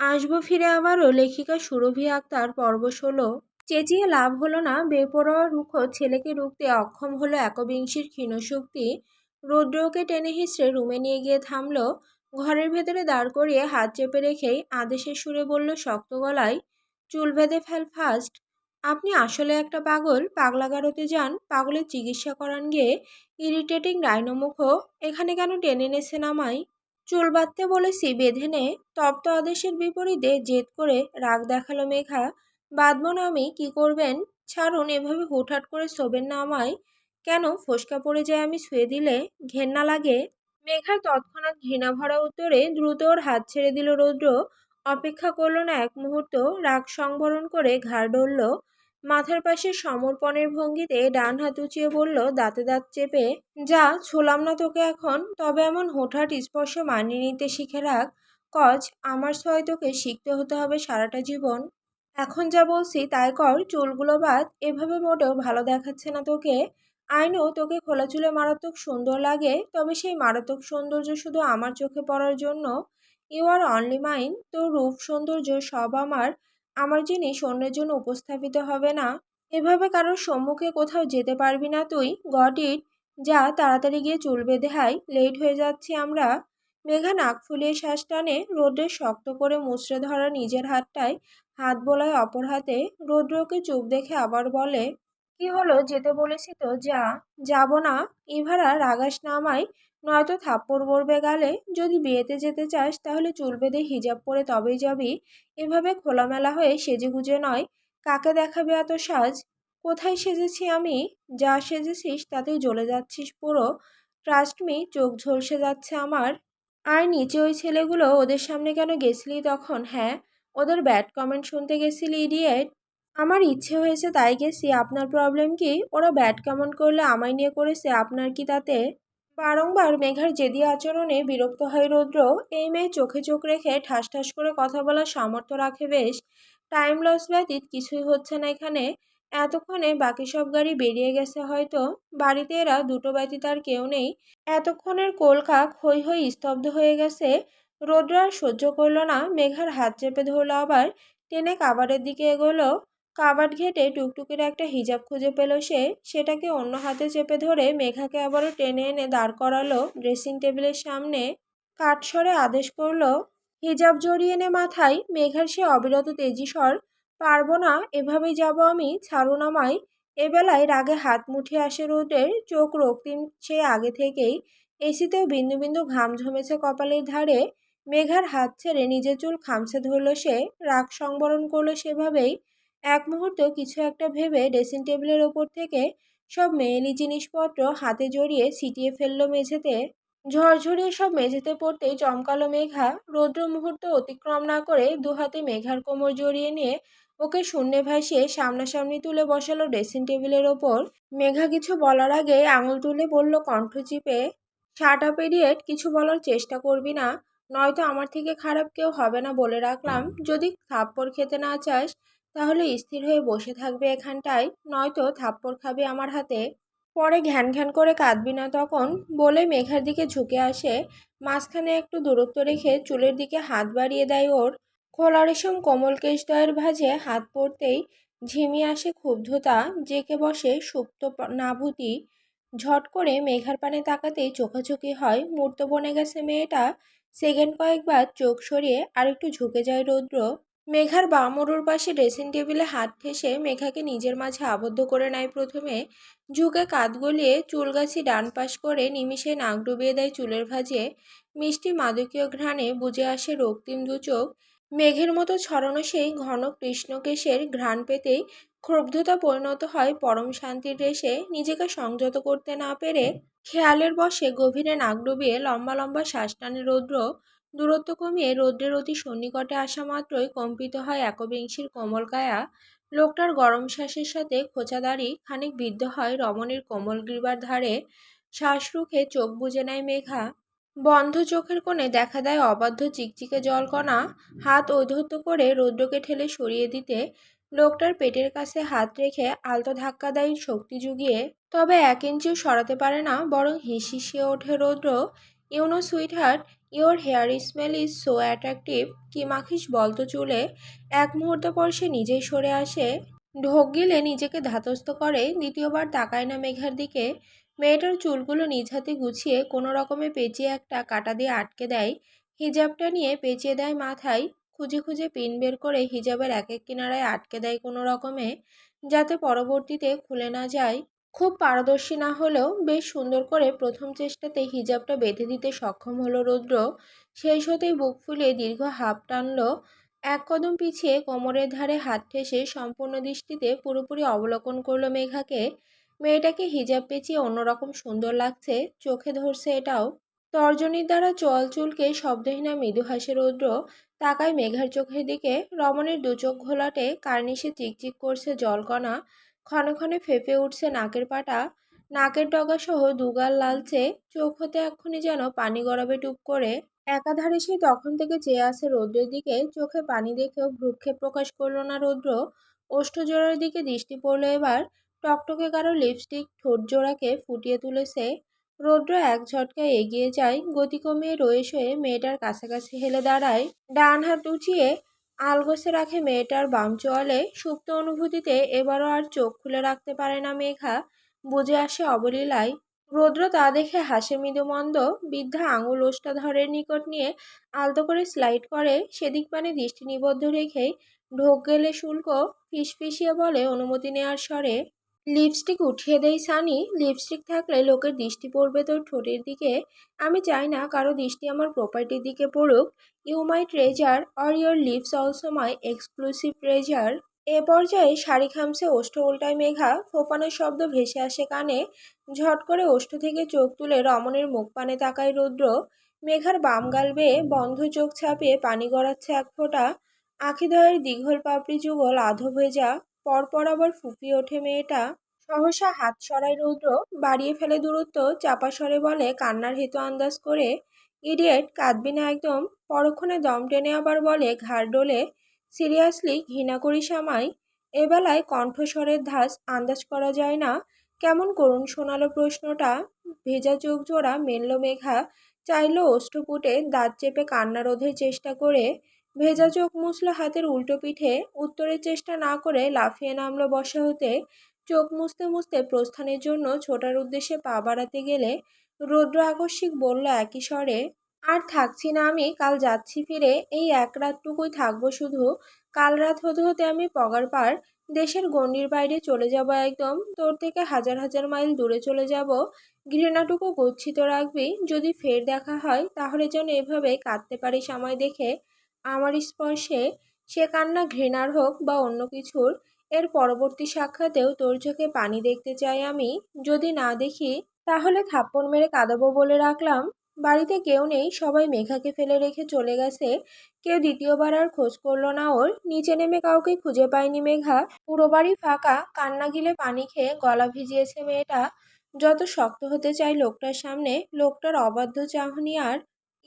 আসবো ফিরে আবারও লেখিকা সুরভি আক্তার পর্ব 16। চেঁচিয়ে লাভ হলো না, বেপরোয়া রুখো ছেলেকে রুখতে অক্ষম হলো একবিংশির ক্ষীণশক্তি। রৌদ্রকে টেনে হিঁচড়ে রুমে নিয়ে গিয়ে থামলো। ঘরের ভেতরে দাঁড় করিয়ে হাত চেপে রেখেই আদেশের সুরে বলল শক্ত গলায়, চুল বেঁধে ফেল ফাস্ট। আপনি আসলে একটা পাগল, পাগলাগারোতে যান, পাগলের চিকিৎসা করান গিয়ে। ইরিটেটিং ডাইনোমুখো, এখানে কেন টেনে এনেছেন আমায়? চুল বাঁধতে বলেছি বেঁধে নে। তপ্ত আদেশের বিপরীতে জেদ করে রাগ দেখালো মেঘা। বাঁধবো না আমি, কি করবেন? ছাড়ুন, এভাবে হুটহাট করে শোবেন না আমায়। কেন ফোসকা পড়ে যায় আমি ছুঁয়ে দিলে? ঘেন্না লাগে? মেঘার তৎক্ষণাৎ ঘৃণাভরা উত্তরে দ্রুত ওর হাত ছেড়ে দিল রৌদ্র। অপেক্ষা করলো না এক মুহূর্ত, রাগ সংবরণ করে ঘাড় ডলল। মাথার পাশে সমর্পণের ভঙ্গিতে ডান হাত উঁচিয়ে বলল দাঁতে দাঁত চেপে, যা ছুলাম না তোকে এখন, তবে এমন হুটহাট স্পর্শ মানিয়ে নিতে শিখে রাখ। কজ আমার ছোঁয়ায় তোকে শিখতে হতে হবে সারাটা জীবন। এখন যা বলছি তাই কর, চুলগুলো বাদ, এভাবে মোটেও ভালো দেখাচ্ছে না তোকে। আইনো তোকে খোলা চুলে মারাত্মক সুন্দর লাগে, তবে সেই মারাত্মক সৌন্দর্য শুধু আমার চোখে পড়ার জন্য। ইউ আর অনলি মাইন, তোর রূপ সৌন্দর্য সব আমার। আমার জিনিস অন্যের জন্য উপস্থাপিত হবে না। এভাবে কারোর সম্মুখে কোথাও যেতে পারবি না তুই। Got it. যা তাড়াতাড়ি গিয়ে চুল বেঁধে হাই, লেট হয়ে যাচ্ছি আমরা। মেঘা নাক ফুলিয়ে শ্বাস টানে, রোদ্রের শক্ত করে মুচড়ে ধরা নিজের হাতটায় হাত বোলায় অপর হাতে। রৌদ্রকে চুপ দেখে আবার বলে, কি হলো, যেতে বলেছি তো, যা। যাব না। ইভারা রাগাস না আমায়, নয়তো থাপ্পড় পড়বে গালে। যদি বিয়েতে যেতে চাস তাহলে চুল বেঁধে হিজাব পরে তবেই যাবি, এভাবে খোলামেলা হয়ে সেজেগুজে নয়। কাকে দেখাবে এত সাজ? কোথায় সেজেছি আমি? যা সেজেছিস তাতেই জ্বলে যাচ্ছিস পুরো। ট্রাস্ট মি, চোখ ঝলসে যাচ্ছে আমার। আর নিচে ওই ছেলেগুলো, ওদের সামনে কেন গেছিলি তখন, হ্যাঁ? ওদের ব্যাড কমেন্ট শুনতে গেছিলি, ইডিয়েট? আমার ইচ্ছে হয়েছে তাই গেছি, আপনার প্রবলেম কি? ওরা ব্যাড কমেন্ট করলে আমায় নিয়ে করেছে, আপনার কি তাতে? বারংবার মেঘার জেদি আচরণে বিরক্ত হয় রৌদ্র। এই মেয়ে চোখে চোখ রেখে ঠাস ঠাস করে কথা বলার সামর্থ্য রাখে বেশ। টাইম লস ব্যতীত কিছুই হচ্ছে না এখানে। এতক্ষণে বাকি সব গাড়ি বেরিয়ে গেছে হয়তো। বাড়িতে এরা দুটো ব্যতীত আর কেউ নেই। এতক্ষণের কোলকাক হৈ হৈ স্তব্ধ হয়ে গেছে। রৌদ্র আর সহ্য করলো না, মেঘার হাত চেপে ধরলো আবার। টেনে কাবারের দিকে এগোলো। কাবাট ঘেটে টুকটুকির একটা হিজাব খুঁজে পেল সে। সেটাকে অন্য হাতে চেপে ধরে মেঘাকে আবারও টেনে এনে দাঁড় করালো ড্রেসিং টেবিলের সামনে। কাঠস্বরে আদেশ করলো, হিজাব জড়িয়ে নে মাথায়। মেঘার সে অবিরত তেজি স্বর, পারবো না, এভাবেই যাব আমি, ছাড়ুন আমায়। এবেলায় রাগে হাত মুঠে আসে রোদের, চোখ রক্তিম সে আগে থেকেই। এসিতেও বিন্দু বিন্দু ঘাম জমেছে কপালের ধারে। মেঘার হাত ছেড়ে নিজের চুল খামছে ধরল সে, রাগ সংবরণ করলো সেভাবেই। এক মুহূর্ত কিছু একটা ভেবে ড্রেসিং টেবিলের ওপর থেকে সব মেয়েলি জিনিসপত্র হাতে জড়িয়ে ছিটিয়ে ফেললো মেঝেতে। ঝরঝরিয়ে সব মেঝেতে পড়তেই চমকালো মেঘা। রৌদ্র মুহূর্ত অতিক্রম না করে দুহাতে মেঘার কোমর জড়িয়ে নিয়ে ওকে শূন্যে ভাসিয়ে সামনাসামনি তুলে বসালো ড্রেসিং টেবিলের ওপর। মেঘা কিছু বলার আগে আঙুল তুলে বলল কণ্ঠ চিপে, শার্ট আপ ইডিয়েট, কিছু বলার চেষ্টা করবি না, নয়তো আমার থেকে খারাপ কেউ হবে না বলে রাখলাম। যদি থাপ্পড় খেতে না চাস তাহলে স্থির হয়ে বসে থাকবে এখানটায়, নয়তো থাপ্পড় খাবি আমার হাতে। পরে ঘ্যান ঘ্যান করে কাঁদবি না তখন, বলে মেঘার দিকে ঝুঁকে আসে। মাঝখানে একটু দূরত্ব রেখে চুলের দিকে হাত বাড়িয়ে দেয় ওর। খোলা রেশম কোমল কেশদয়ের ভাঁজে হাত পড়তেই ঝিমিয়ে আসে ক্ষুব্ধতা, জেঁকে বসে সুপ্ত নাভূতি। ঝট করে মেঘার পানে তাকাতেই চোখাচোখি হয়, মূর্ত বনে গেছে মেয়েটা। সেকেন্ড কয়েকবার চোখ সরিয়ে আরেকটু ঝুঁকে যায় রৌদ্র। মেঘার বাঁ মরুর পাশে ড্রেসিং টেবিলে হাত ঠেসে মেঘাকে নিজের মাঝে আবদ্ধ করে নেয় প্রথমে। ঝুঁকে কাঁধ গলিয়ে চুলগাছি ডান পাশ করে নিমিষে নাক ডুবিয়ে দেয় চুলের ভাঁজে। মিষ্টি মাদকীয় ঘ্রাণে বুঝে আসে রক্তিম দু চোখ। মেঘের মতো ছড়ানো সেই ঘন কৃষ্ণকেশের ঘ্রাণ পেতেই ক্ষুব্ধতা পরিণত হয় পরম শান্তির রেশে। নিজেকে সংযত করতে না পেরে খেয়ালের বশে গভীরে নাক ডুবিয়ে লম্বা লম্বা শ্বাস টানে রৌদ্র। দূরত্ব কমিয়ে রৌদ্রের অতি সন্নিকটে আসা মাত্রই কম্পিত হয় একবিংশীর কোমল কায়া। লোকটার গরম শ্বাসের সাথে খোঁচা দাড়ি খানিক বিদ্ধ হয় রমণীর কোমল গ্রীবার ধারে। শ্বাস রুখে চোখ বুজে নেয় মেঘা। বন্ধ চোখের কোণে দেখা দেয় অবাধ্য চিকচিকে জলকণা। হাত ঔদ্ধত্য করে রৌদ্রকে ঠেলে সরিয়ে দিতে লোকটার পেটের কাছে হাত রেখে আলতো ধাক্কা দেয় শক্তি জুগিয়ে। তবে 1 ইঞ্চিও সরাতে পারে না, বরং হিসিয়ে ওঠে রৌদ্র। You know sweet heart, your hair smell is so attractive. কি মাখিস বলতো চুলে। এক মুহূর্ত পর সে নিজেই সরে আসে, ঢোক গিলে নিজেকে ধাতস্থ করে, দ্বিতীয়বার তাকায় না মেঘার দিকে। মেয়েটার চুলগুলো নিজ হাতে গুছিয়ে কোনো রকমে পেঁচিয়ে একটা কাঁটা দিয়ে আটকে দেয়, হিজাবটা নিয়ে পেঁচিয়ে দেয় মাথায়, খুঁজে খুঁজে পিন বের করে হিজাবের এক এক কিনারায় আটকে দেয় কোনো রকমে, যাতে পরবর্তীতে খুলে না যায়। খুব পারদর্শী না হলেও বেশ সুন্দর করে প্রথম চেষ্টাতে হিজাবটা বেঁধে দিতে সক্ষম হলো রৌদ্র। শেষ হতেই বুক ফুলিয়ে দীর্ঘ হাঁপ টানলো, এক কদম পিছিয়ে কোমরের ধারে হাত ঠেসে সম্পূর্ণ দৃষ্টিতে পুরোপুরি অবলোকন করলো মেঘাকে। মেয়েটাকে হিজাব পেঁচিয়ে অন্যরকম সুন্দর লাগছে, চোখে ধরছে এটাও। তর্জনীর দ্বারা চোয়াল চুলকে শব্দহীনা মৃদু হাসে রৌদ্র, তাকায় মেঘার চোখের দিকে। রমণীর দু চোখ ঘোলাটে, কার্নিশে চিকচিক করছে জলকণা, ক্ষণে ক্ষণে ফেঁপে উঠছে নাকের পাটা, নাকের ডগাসহ দুগাল লালচে, চোখ হতে এক্ষুনি যেন পানি গড়াবে টুপ করে। একাধারে সেই তখন থেকে চেয়ে আছে রৌদ্রের দিকে, চোখে পানি দেখেও ভ্রুক্ষেপ প্রকাশ করল না রৌদ্র। ওষ্ঠজোড়ার দিকে দৃষ্টি পড়ল এবার, টকটকে কারো লিপস্টিক ঠোঁট জোড়াকে ফুটিয়ে তুলেছে। রৌদ্র এক ঝটকায় এগিয়ে যায়, গতি কমিয়ে রয়ে শয়ে মেয়েটার কাছাকাছি হেলে দাঁড়ায়, ডান হাত উঁচিয়ে আলগোছে রাখে মেয়েটার বাম চোয়ালে। সুপ্ত অনুভূতিতে এবারও আর চোখ খুলে রাখতে পারে না মেঘা, বুঝে আসে অবলীলায়। রৌদ্র তা দেখে হাসে মৃদু মন্দ, বৃদ্ধা আঙুল ওষ্ঠাধরের নিকট নিয়ে আলতো করে স্লাইড করে, সেদিক পানে দৃষ্টি নিবদ্ধ রেখেই ঢোক গেলে শুল্ক ফিসফিসিয়ে বলে অনুমতি নেয়ার স্বরে, লিপস্টিক উঠিয়ে দেই সানি। লিপস্টিক থাকলে লোকের দৃষ্টি পড়বে তোর ঠোঁটের দিকে। আমি চাই না কারো দৃষ্টি আমার প্রপার্টির দিকে পড়ুক। You my treasure or your lips also my exclusive treasure. এ পর্যায়ে শাড়ি খামছে ওষ্ঠ উল্টায় মেঘা, ফোঁপানোর শব্দ ভেসে আসে কানে। ঝট করে ওষ্ঠ থেকে চোখ তুলে রমণীর মুখ পানে তাকায় রৌদ্র। মেঘার বাম গাল বেয়ে বন্ধ চোখ ছাপিয়ে পানি গড়াচ্ছে এক ফোঁটা, আখিদ্বয়ের দীঘল পাপড়ি যুগল আধো ভেজা, পরপর আবার ফুঁপিয়ে ওঠে মেয়েটা। সহসা হাত সরায় রৌদ্র, বাড়িয়ে ফেলে দূরত্ব, চাপা স্বরে বলে কান্নার হেতু আন্দাজ করে, ইডিয়েট কাঁদবি না একদম। পরক্ষণে দম টেনে আবার বলে ঘাড় ডোলে, সিরিয়াসলি ঘৃণা করিস আমায়। এবেলায় কণ্ঠস্বরের ধাঁচ আন্দাজ করা যায় না, কেমন করুণ শোনালো প্রশ্নটা। ভেজা চোখ জোড়া মেলল মেঘা, চাইল ওষ্ঠপুটে দাঁত চেপে কান্না রোধের চেষ্টা করে। ভেজা চোখ মুছল হাতের উল্টো পিঠে, উত্তরের চেষ্টা না করে লাফিয়ে নামলো বসা হতে। চোখ মুছতে মুছতে প্রস্থানের জন্য ছোটার উদ্দেশ্যে পা বাড়াতে গেলে রৌদ্র আকস্মিক বলল একই স্বরে, আর থাকছি না আমি, কাল যাচ্ছি ফিরে, এই এক রাতটুকুই থাকবো শুধু। কাল রাত হতে হতে আমি পগার পার, দেশের গণ্ডির বাইরে চলে যাব একদম, তোর থেকে হাজার হাজার মাইল দূরে চলে যাব। ঘৃণাটুকু গচ্ছিত রাখবি, যদি ফের দেখা হয় তাহলে যেন এভাবে কাঁদতে পারিস আমায় দেখে, আমার স্পর্শে। সে কান্না ঘৃণার হোক বা অন্য কিছুর, এর পরবর্তী সাক্ষাতেও তোর চোখে পানি দেখতে চাই আমি। যদি না দেখি তাহলে থাপ্পড় মেরে কাঁদাবো বলে রাখলাম। বাড়িতে কেউ নেই, সবাই মেঘাকে ফেলে রেখে চলে গেছে। কেউ দ্বিতীয়বার আর খোঁজ করলো না ওর। নিচে নেমে কাউকে খুঁজে পায়নি মেঘা, পুরো বাড়ি ফাঁকা। কান্না গিলে পানি খেয়ে গলা ভিজিয়েছে মেয়েটা। যত শক্ত হতে চায় লোকটার সামনে, লোকটার অবাধ্য চাহনি আর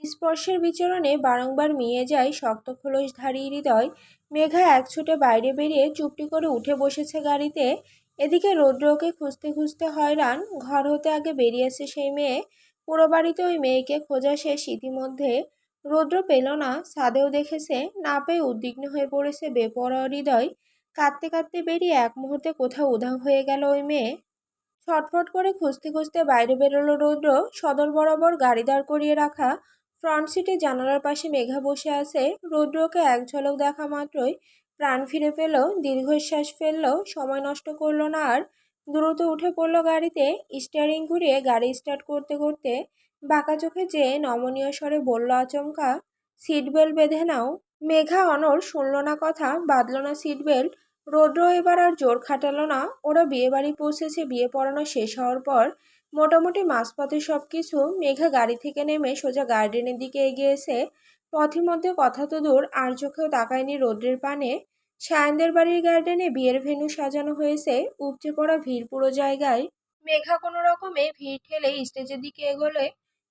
স্পর্শের বিচরণে বারংবার মিয়ে যায় শক্ত খোলসধারী হৃদয়। মেঘা এক ছুটে বাইরে বেরিয়ে চুপটি করে উঠে বসেছে গাড়িতে। এদিকে রৌদ্রকে খুঁজতে খুঁজতে হয়রান, ঘর হতে আগে বেরিয়েছে সেই মেয়ে। পুরো বাড়িতে ওই মেয়েকে খোঁজা শেষ ইতিমধ্যে। রৌদ্র পেল না, ছাদেও দেখেছে না, পেয়ে উদ্বিগ্ন হয়ে পড়েছে বেপরোয়া হৃদয়। কাঁদতে কাঁদতে বেরিয়ে এক মুহূর্তে কোথাও উধাও হয়ে গেল ওই মেয়ে। ছটফট করে খুঁজতে খুঁজতে বাইরে বেরোলো রৌদ্র। সদর বরাবর গাড়ি দাঁড় করিয়ে রাখা ফ্রন্ট সিটে জানালার পাশে মেঘা বসে আছে। রৌদ্রকে এক ঝলক দেখা মাত্রই প্রাণ ফিরে পেল, দীর্ঘশ্বাস ফেললো, সময় নষ্ট করলো না আর। দ্রুত উঠে পড়লো গাড়িতে, স্টিয়ারিং ঘুরিয়ে গাড়ি স্টার্ট করতে করতে বাঁকা চোখে চেয়ে নমনীয় স্বরে বলল আচমকা, সিট বেল্ট বেঁধে নাও। মেঘা অনড়, শুনল না কথা, বাঁধল না সিট বেল্ট। রৌদ্র এবার আর জোর খাটালো না। ওরা বিয়ে বাড়ি পৌঁছেছে বিয়ে পড়ানো শেষ হওয়ার পর। মোটামুটি মাঝপথে সব কিছু। মেঘা গাড়ি থেকে নেমে সোজা গার্ডেনের দিকে এগিয়েছে। পথিমধ্যে কথা তো দূর, আর চোখেও তাকায়নি রৌদ্রের পানে। সায়নদের বাড়ির গার্ডেনে বিয়ের ভেন্যু সাজানো হয়েছে, উপচে পড়া ভিড় পুরো জায়গায়। মেঘা কোনো রকমে ভিড় ঠেলে স্টেজের দিকে এগোলে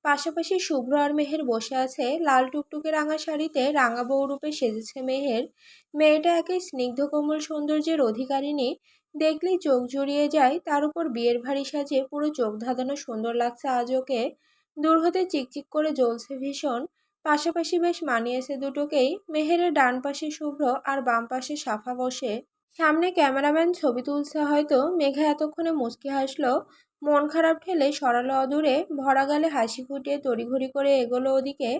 পাশাপাশি শুভ্র আর মেহের বসে আছে। লাল টুকটুকে রাঙা শাড়িতে রাঙা বউ রূপে সেজেছে মেহের। মেয়েটা একে স্নিগ্ধ কোমল সৌন্দর্যের অধিকারিণী, দেখলেই চোখ জুড়িয়ে যায়। তার উপর বিয়ের ভারী সাজে পুরো চোখ ধাঁধানো সুন্দর লাগছে আজ ওকে। দূর হতে চিকচিক করে জ্বলছে ভীষণ, পাশাপাশি বেশ মানিয়েছে দুটোকেই। মেহেরের ডান পাশে শুভ্র আর বাম পাশে সাফা বসে। সামনে ক্যামেরাম্যান ছবি তুলছে হয়তো। মেঘা এতক্ষণে মুচকি হাসলো, মন খারাপ ঠেলে সরালো অদূরে, ভরা গালে হাসি ফুটিয়ে তড়িঘড়ি করে এগোলো ওদিকে।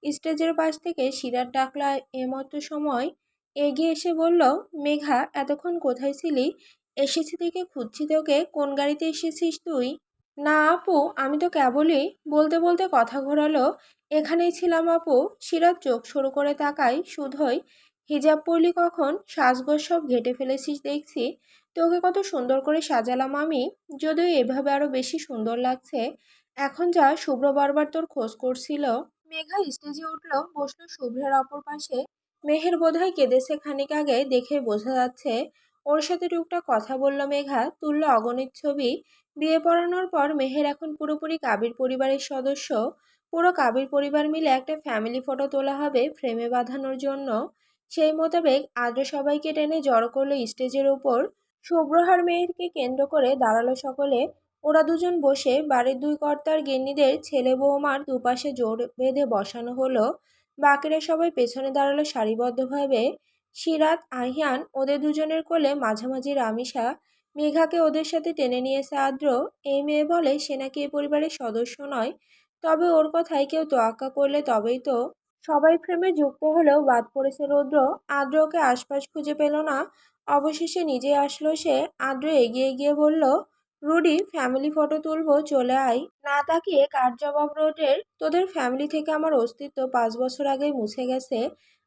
স্টেজের পাশ থেকে সিরাত ডাকলা এমতো সময় এগিয়ে এসে বলল, মেঘা এতক্ষণ কোথায় ছিলি? এসেছি থেকে খুঁজছি তোকে, কোন গাড়িতে এসেছিস তুই? না আপু, আমি তো কেবলই, বলতে বলতে কথা ঘোরালো, এখানেই ছিলাম আপু। সিরাত চোখ সরু করে তাকাই শুধোই, হিজাব পরলি কখন? সাজগোজ সব ঘেটে ফেলেছিস দেখছি। তোকে কত সুন্দর করে সাজালাম আমি, যদিও এভাবে আরো বেশি সুন্দর লাগছে। এখন যা, শুভ্র বারবার তোর খোঁজ করছিল। মেঘা স্টেজে উঠলো, বসলো শুভ্রের অপর পাশে। মেহের বোধহয় কেঁদেছে খানিক আগে, দেখে বোঝা যাচ্ছে। ওর সাথে টুকটাক কথা বলল মেঘা, তুললো অগণিত ছবি। বিয়ে পড়ানোর পর মেহের এখন পুরোপুরি কাবির পরিবারের সদস্য। পুরো কাবির পরিবার মিলে একটা ফ্যামিলি ফটো তোলা হবে ফ্রেমে বাঁধানোর জন্য। সেই মোতাবেক আদ্র সবাইকে টেনে জড়ো করলো স্টেজের উপর। শুভ্রহার মেয়েরকে কেন্দ্র করে দাঁড়ালো সকলে। ওরা দুজন বসে বাড়ির দুই কর্তার গিন্নিদের ছেলে বৌমার দুপাশে জোর বেঁধে বসানো হলো। বাকিরা সবাই পেছনে দাঁড়ালো সারিবদ্ধভাবে। সিরাত আহিয়ান ওদের দুজনের কোলে, মাঝামাঝি রামিসা। মেঘাকে ওদের সাথে টেনে নিয়েছে আদ্র। এই মেয়ে বলে সে নাকি এ পরিবারের সদস্য নয়, তবে ওর কথায় কেউ তোয়াক্কা করলে তবেই তো। সবাই ফ্রেমে যুক্ত হলেও বাদ পড়েছে রৌদ্র। আদ্র ওকে আশপাশ খুঁজে পেল না। অবশেষে নিজে আসলো সে। আদ্র এগিয়ে গিয়ে বলল, রুডি, ফ্যামিলি ফটো তুলবো, চলে আয়। না তাকিয়ে কার জবাব রৌদ্রের। তোদের ফ্যামিলি থেকে আমার অস্তিত্ব 5 বছর আগেই মুছে গেছে।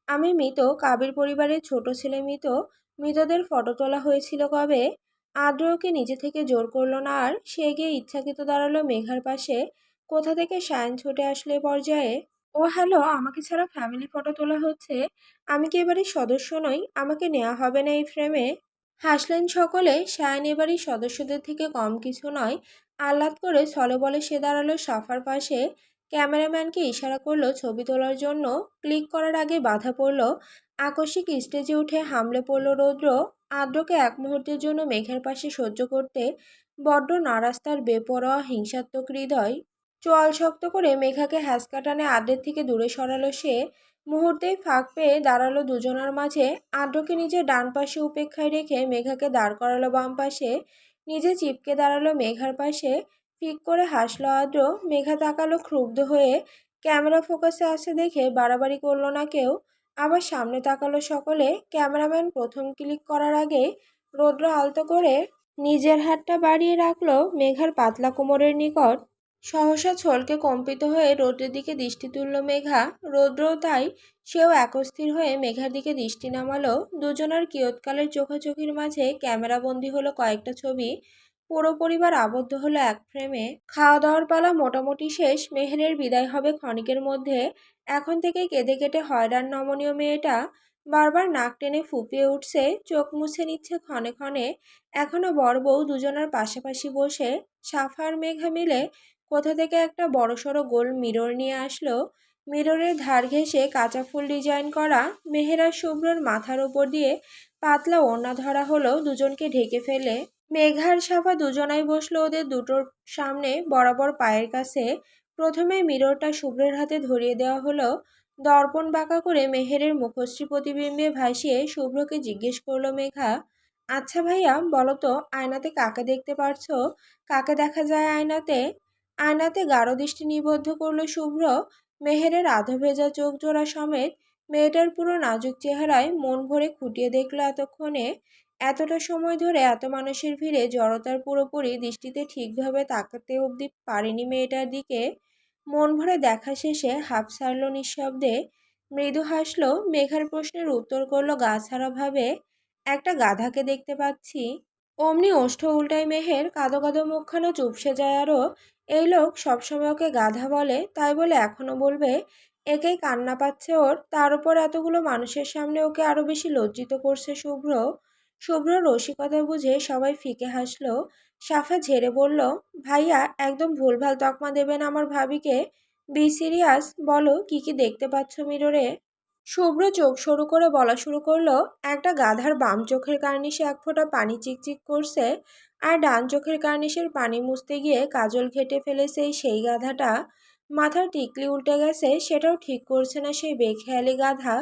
আমি মৃত, কাবির পরিবারের ছোট ছেলে মৃত। মৃতদের ফটো তোলা হয়েছিল কবে? আদ্র ওকে নিজে থেকে জোর করলো না আর। সে গিয়ে ইচ্ছাকৃত দাঁড়ালো মেঘার পাশে। কোথা থেকে সায়ন ছুটে আসলো এ পর্যায়ে। ও হ্যালো, আমাকে ছাড়া ফ্যামিলি ফটো তোলা হচ্ছে? আমি কি এবারের সদস্য নই? আমাকে নেওয়া হবে না এই ফ্রেমে? হাসলেন সকলে। সায়ন এবারই সদস্যদের থেকে কম কিছু নয়। আহ্লাদ করে ছলে বলে সে দাঁড়ালো সাফার পাশে। ক্যামেরাম্যানকে ইশারা করলো ছবি তোলার জন্য। ক্লিক করার আগে বাধা পড়ল। আকস্মিক স্টেজে উঠে হামলে পড়ল রৌদ্র। আদ্রকে এক মুহূর্তের জন্য মেঘের পাশে সহ্য করতে বড্ড নারাজ তার বেপরোয়া হিংসাত্মক হৃদয়। চোয়াল শক্ত করে মেঘাকে হ্যাঁচকা টানে আদ্রের থেকে দূরে সরালো সে। মুহূর্তেই ফাঁক পেয়ে দাঁড়ালো দুজনার মাঝে। আদ্রকে নিজের ডান পাশে উপেক্ষায় রেখে মেঘাকে দাঁড় করালো বাম পাশে। নিজে চিপকে দাঁড়ালো মেঘার পাশে। ফিক করে হাসলো আদ্র। মেঘা তাকালো ক্ষুব্ধ হয়ে। ক্যামেরা ফোকাসে আছে দেখে বাড়াবাড়ি করলো না কেউ। আবার সামনে তাকালো সকলে। ক্যামেরাম্যান প্রথম ক্লিক করার আগে রৌদ্র আলতো করে নিজের হাতটা বাড়িয়ে রাখলো মেঘার পাতলা কোমরের নিকট। সহসা ছলকে কম্পিত হয়ে রৌদ্রের দিকে দৃষ্টি তুলল মেঘা। রৌদ্রও তাই। সেও একস্থির হয়ে মেঘার দিকে দৃষ্টি নামালো। দুজনের কিয়ৎকালের চোখাচোখির মাঝে ক্যামেরাবন্দি হলো কয়েকটা ছবি। পুরো পরিবার আবদ্ধ হলো এক ফ্রেমে। খাওয়া দাওয়ার পালা মোটামুটি শেষ। মেহেরের বিদায় হবে ক্ষণিকের মধ্যে। এখন থেকে কেঁদে কেটে হয়রান নমনীয় মেয়েটা। বারবার নাক টেনে ফুপিয়ে উঠছে, চোখ মুছে নিচ্ছে ক্ষণে ক্ষণে। এখনো বড় বউ দুজনের পাশাপাশি বসে। সাফা আর মেঘা মিলে কোথা থেকে একটা বড়সড় গোল মিরর নিয়ে আসলো। মিররের ধার ঘেঁষে কাঁচা ফুল ডিজাইন করা মেহের আর শুভ্রর মাথার ওপর দিয়ে পাতলা ওড়না ধরা হলো দুজনকে ঢেকে ফেলে। মেঘা আর সাফা দুজনাই বসলো ওদের দুটোর সামনে বরাবর পায়ের কাছে। প্রথমে মিররটা শুভ্রের হাতে ধরিয়ে দেওয়া হলো। দর্পণ বাঁকা করে মেহেরের মুখশ্রী প্রতিবিম্বে ভাসিয়ে শুভ্রকে জিজ্ঞেস করলো মেঘা, আচ্ছা ভাইয়া বলো তো, আয়নাতে কাকে দেখতে পারছো? কাকে দেখা যায় আয়নাতে? আয়নাতে গাঢ় দৃষ্টি নিবদ্ধ করলো শুভ্র। মেহেরের আধো ভেজা চোখ জোড়া সমেত মেয়েটার পুরো নাজুক চেহারায় মন ভরে খুঁটিয়ে দেখলো এতক্ষণে। এতটা সময় ধরে এত মানুষের ভিড়ে জড়তার পুরোপুরি দৃষ্টিতে ঠিকভাবে তাকাতে অবধি পারেনি মেয়েটার দিকে। মন ভরে দেখা শেষে হাঁপ ছাড়ল নিঃশব্দে। মৃদু হাসলো। মেঘার প্রশ্নের উত্তর করলো গাছাড়া ভাবে, একটা গাধাকে দেখতে পাচ্ছি। অমনি ওষ্ঠ উল্টায় মেহের, কাঁদো কাঁদো মুখখানা চুপসে যায় আরও। এই লোক সবসময় ওকে গাধা বলে, তাই বলে এখনো বলবে? একেই কান্না পাচ্ছে ওর, তার উপর এতগুলো মানুষের সামনে ওকে আরো বেশি লজ্জিত করছে শুভ্র। শুভ্র রসিকতা বুঝে সবাই ফিকে হাসলো। সাফা ঝেড়ে বলল, ভাইয়া একদম ভুলভাল তকমা দেবেন আমার ভাবিকে। বি সিরিয়াস, বলো কি কি দেখতে পাচ্ছ মিররে? শুভ্র চোখ সরু করে বলা শুরু করলো, একটা গাধার বাম চোখের কার্নিশে এক ফোঁটা পানি চিকচিক করছে, আর ডান চোখের কার্নিশের পানি মুছতে গিয়ে কাজল ঘেটে ফেলেছে সেই গাধাটা। মাথার টিকলি উল্টে গেছে, সেটাও ঠিক করছে না সেই বেখেয়ালি গাধা।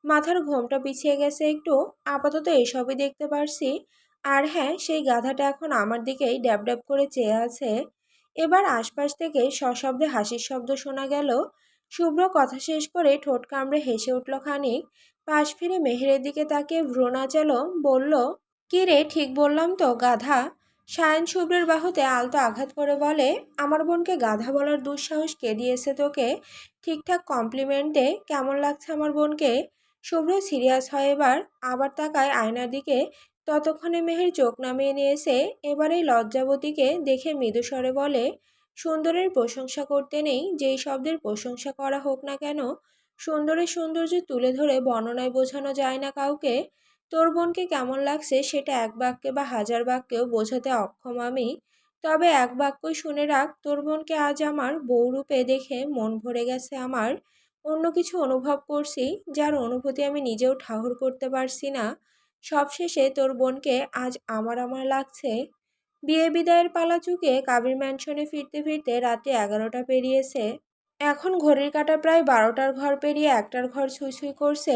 মাথার ঘোমটা পিছিয়ে গেছে একটু, আপাতত এসবই দেখতে পারছি। আর হ্যাঁ, সেই গাধাটা এখন আমার দিকেই ড্যাব ড্যাব করে চেয়ে আছে। এবার আশপাশ থেকে সশব্দে হাসির শব্দ শোনা গেল। শুভ্র কথা শেষ করে ঠোঁট কামড়ে হেসে উঠল খানিক। পাশ ফিরে মেহেরের দিকে তাকিয়ে ভ্রু নাচালো, বলল, কি রে, ঠিক বললাম তো গাধা? সায়ন শুভ্রের বাহুতে আলতো আঘাত করে বলে, আমার বোনকে গাধা বলার দুঃসাহস কে দিয়েছে তোকে? ঠিকঠাক কমপ্লিমেন্ট দে, কেমন লাগছে আমার বোনকে? শুভ্র সিরিয়াস হয় এবার, আবার তাকায় আয়নার দিকে। ততক্ষণে মেহের চোখ নামিয়ে নিয়েছে। এবার এই লজ্জাবতীকে দেখে মৃদু স্বরে বলে, সুন্দরের প্রশংসা করতে নেই, যেই শব্দের প্রশংসা করা হোক না কেন, সুন্দরের সৌন্দর্য তুলে ধরে বর্ণনায় বোঝানো যায় না কাউকে। তোর বোনকে কেমন লাগছে সেটা এক বাক্যে বা হাজার বাক্যেও বোঝাতে অক্ষম আমি। তবে এক বাক্যই শুনে রাখ, তোর বোনকে আজ আমার বউরূপে দেখে মন ভরে গেছে আমার। অন্য কিছু অনুভব করছি, যার অনুভূতি আমি নিজেও ঠাহর করতে পারছি না। সবশেষে তোর বোনকে আজ আমার আমার লাগছে। বিয়ে বিদায়ের পালা চুকে কাবির ম্যানশনে ফিরতে ফিরতে রাত্রি 11টা পেরিয়েছে। এখন ঘড়ির কাঁটা প্রায় 12টার ঘর পেরিয়ে 1টার ঘর ছুঁই ছুঁই করছে।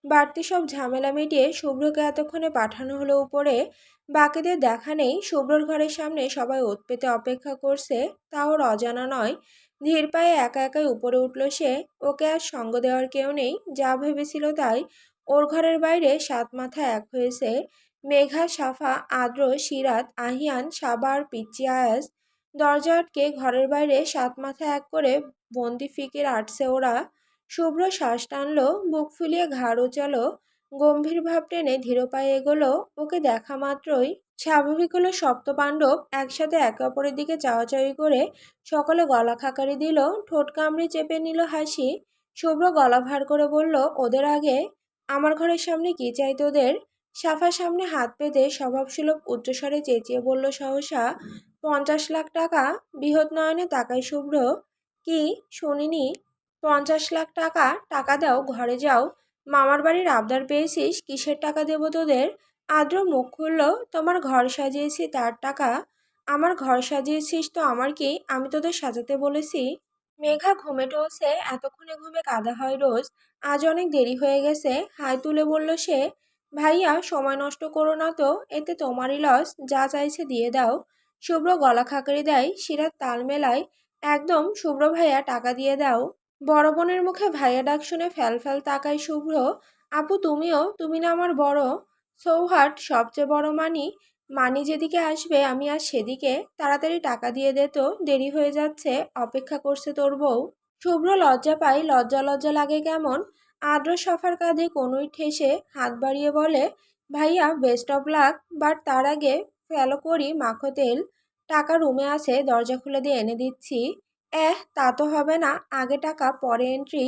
বাড়তি সব ঝামেলা মিটিয়ে শুভ্রকে এতক্ষণে পাঠানো হলো উপরে। বাকিদের দেখা নেই, শুভ্রর ঘরের সামনে সবাই ওত পেতে অপেক্ষা করছে। তাও ওর অজানা নয়। ধীর পায়ে একা একাই উপরে উঠল সে। ওকে আর সঙ্গ দেওয়ার কেউ নেই, যা ভেবেছিল তাই। ওর ঘরের বাইরে 7 মাথা এক হয়েছে। মেঘা, সাফা, আদ্র, সিরাত, আহিয়ান, সাবা আর পিচ্চি আয়াস। দরজা আটকে ঘরের বাইরে 7 মাথা এক করে বন্দি ফিকির আটছে ওরা। শুভ্র শ্বাস টানলো, বুক ফুলিয়ে ঘাড় উচালো, গম্ভীর ভাব টেনে ধীর পায়ে এগোলো। ওকে দেখা মাত্রই স্বাভাবিক হলো সপ্তপাণ্ডব। একসাথে একে অপরের দিকে চাওয়াচাওয়ি করে সকলে গলা খাকারি দিল, ঠোঁট কামড়ে চেপে নিল হাসি। শুভ্র গলা ভার করে বলল, ওদের আগে আমার ঘরের সামনে কি চাই তোদের? সাফার সামনে হাত পেতে স্বভাবসুলভ উচ্চস্বরে চেঁচিয়ে বলল সহসা, 50 লাখ টাকা। বৃহৎ নয়নে তাকায় শুভ্র। কি? শুনিনি। 50 লাখ টাকা? টাকা দাও, ঘরে যাও। মামার বাড়ির আবদার পেয়েছিস, কিসের টাকা দেব তোদের? আদ্র মুখ খুলল, তোমার ঘর সাজিয়েছি তার টাকা? আমার ঘর সাজিয়েছিস তো আমার কি, আমি তোদের সাজাতে বলেছি? মেঘা ঘুমে টলছে, এতক্ষণে ঘুমে কাদা হয় রোজ। আজ অনেক দেরি হয়ে গেছে। হাই তুলে বলল সে, ভাইয়া সময় নষ্ট করো না তো, এতে তোমারই লস, যা চাইছে দিয়ে দাও। শুভ্র গলা খাকারি দেয়, সিরাত তাল মেলায়, একদম শুভ্র ভাইয়া টাকা দিয়ে দাও। বড় বোনের মুখে ভাইয়া ডাক শুনে ফ্যাল ফ্যাল তাকায় শুভ্র। আপু তুমিও, তুমি না আমার বড়? সৌহার্দ সবচেয়ে বড় মানি। মানি যেদিকে আসবে আমি আর সেদিকে। তাড়াতাড়ি টাকা দিয়ে দে তো, দেরি হয়ে যাচ্ছে, অপেক্ষা করছে তোর বউ। শুভ্র লজ্জা পাই, লজ্জা লজ্জা লাগে কেমন। আদ্র সফার কাঁধে কনুই ঠেসে হাত বাড়িয়ে বলে, ভাইয়া বেস্ট অফ লাক, বাট তার আগে ফেলো করি মাখো তেল। টাকা রুমে আছে, দরজা খুলে দিয়ে এনে দিচ্ছি। তা তো হবে না, আগে টাকা পরে এন্ট্রি।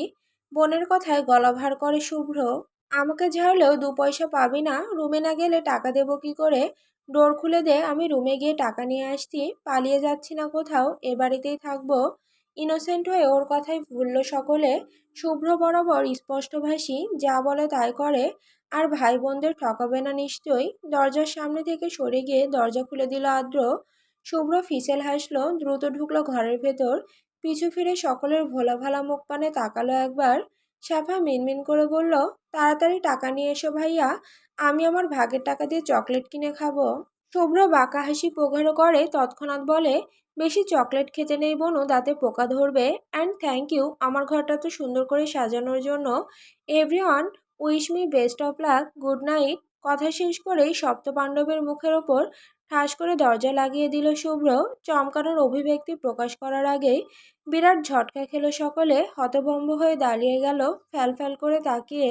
বোনের কথায় গলা ভার করে শুভ্র। আমাকে ঝাড়লেও 2 পয়সা পাবি না, রুমে না গেলে টাকা দেবো কি করে? ডোর খুলে দে, আমি রুমে গিয়ে টাকা নিয়ে আসছি, পালিয়ে যাচ্ছি না কোথাও, এ বাড়িতেই থাকবো। ইনোসেন্ট হয়ে ওর কথায় ভুলল সকলে। শুভ্র বরাবর স্পষ্টভাষী, যা বলে তাই করে। আর ভাই বোনদের ঠকাবে না নিশ্চয়ই। দরজার সামনে থেকে সরে গিয়ে দরজা খুলে দিল আদ্র। শুভ্র ফিসেল হাসলো, দ্রুত ঢুকলো ঘরের ভেতর। পিছু ফিরে সকলের ভোলা ভালা মুখ পানে তাকালো একবার। সাফা মিনমিন করে বলল, তাড়াতাড়ি টাকা নিয়ে এসো ভাইয়া, আমি আমার ভাগের টাকা দিয়ে চকলেট কিনে খাবো। শুভ্র বাঁকা হাসি প্রগাঢ় করে, তৎক্ষণাৎ বলে, বেশি চকলেট খেতে নেই বনু, দাঁতে পোকা ধরবে। অ্যান্ড থ্যাংক ইউ আমার ঘরটা তো সুন্দর করে সাজানোর জন্য। Everyone wish me best of luck, good night. কথা শেষ করেই সপ্তপাণ্ডবের মুখের ওপর ঠাস করে দরজা লাগিয়ে দিল শুভ্র। চমকানোর অভিব্যক্তি প্রকাশ করার আগেই বিরাট ঝটকা খেলো সকলে, হতভম্ব হয়ে দাঁড়িয়ে গেল ফ্যাল ফ্যাল করে তাকিয়ে।